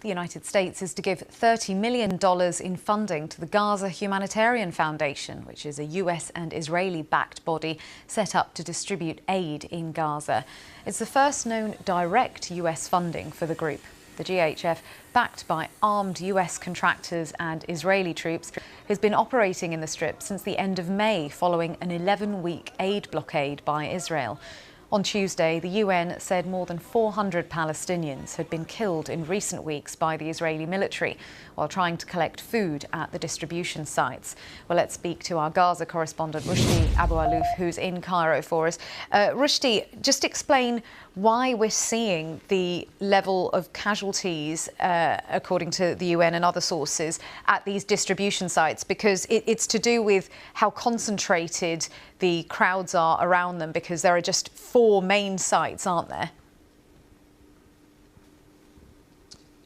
The United States is to give $30 million in funding to the Gaza Humanitarian Foundation, which is a US and Israeli-backed body set up to distribute aid in Gaza. It's the first known direct US funding for the group. The GHF, backed by armed US contractors and Israeli troops, has been operating in the Strip since the end of May following an 11-week aid blockade by Israel. On Tuesday, the UN said more than 400 Palestinians had been killed in recent weeks by the Israeli military while trying to collect food at the distribution sites. Well, let's speak to our Gaza correspondent, Rushdie Abu-Alouf, who's in Cairo for us. Rushdie, just explain why we're seeing the level of casualties, according to the UN and other sources, at these distribution sites, because it's to do with how concentrated the crowds are around them, because there are just 4 main sites, aren't there?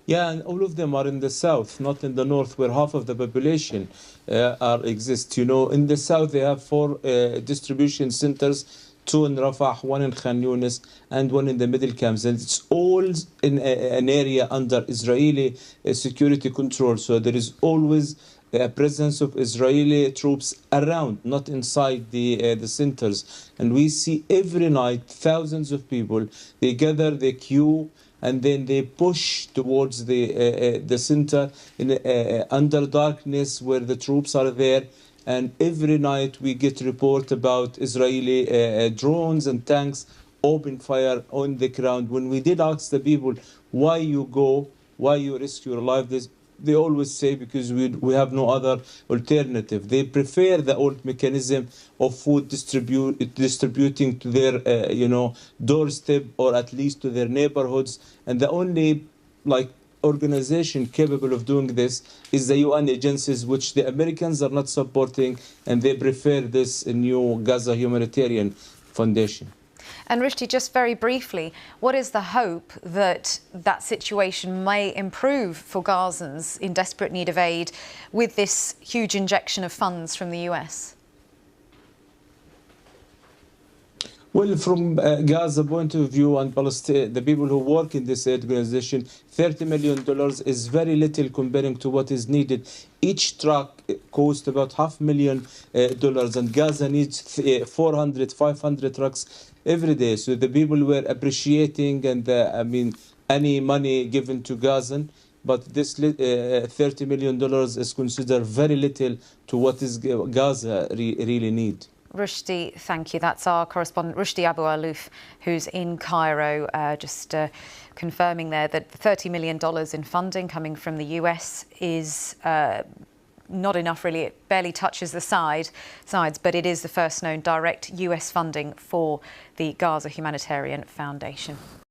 Yeah, and all of them are in the south, not in the north, where half of the population exists. You know, in the south, they have 4 distribution centers, 2 in Rafah, 1 in Khan Yunis, and 1 in the middle camps. And it's all in an area under Israeli security control. So there is always a presence of Israeli troops around, not inside the centers. And we see every night thousands of people. They gather, they queue, and then they push towards the center under darkness where the troops are there. And every night we get report about Israeli drones and tanks open fire on the ground. When we did ask the people, why you go, why you risk your life, they always say because we have no other alternative. They prefer the old mechanism of food distributing to their doorstep, or at least to their neighborhoods. And the only organization capable of doing this is the UN agencies, which the Americans are not supporting, and they prefer this new Gaza Humanitarian Foundation. And Rushdie, just very briefly, what is the hope that that situation may improve for Gazans in desperate need of aid with this huge injection of funds from the US? Well, from Gaza point of view and Palestine, the people who work in this organization, $30 million is very little comparing to what is needed. Each truck costs about $500,000, and Gaza needs 400, 500 trucks every day. So the people were appreciating, and any money given to Gazan, but this $30 million is considered very little to what is Gaza really need. Rushdie, thank you. That's our correspondent, Rushdie Abu-Alouf, who's in Cairo, just confirming there that $30 million in funding coming from the US is not enough, really. It barely touches the sides, but it is the first known direct US funding for the Gaza Humanitarian Foundation.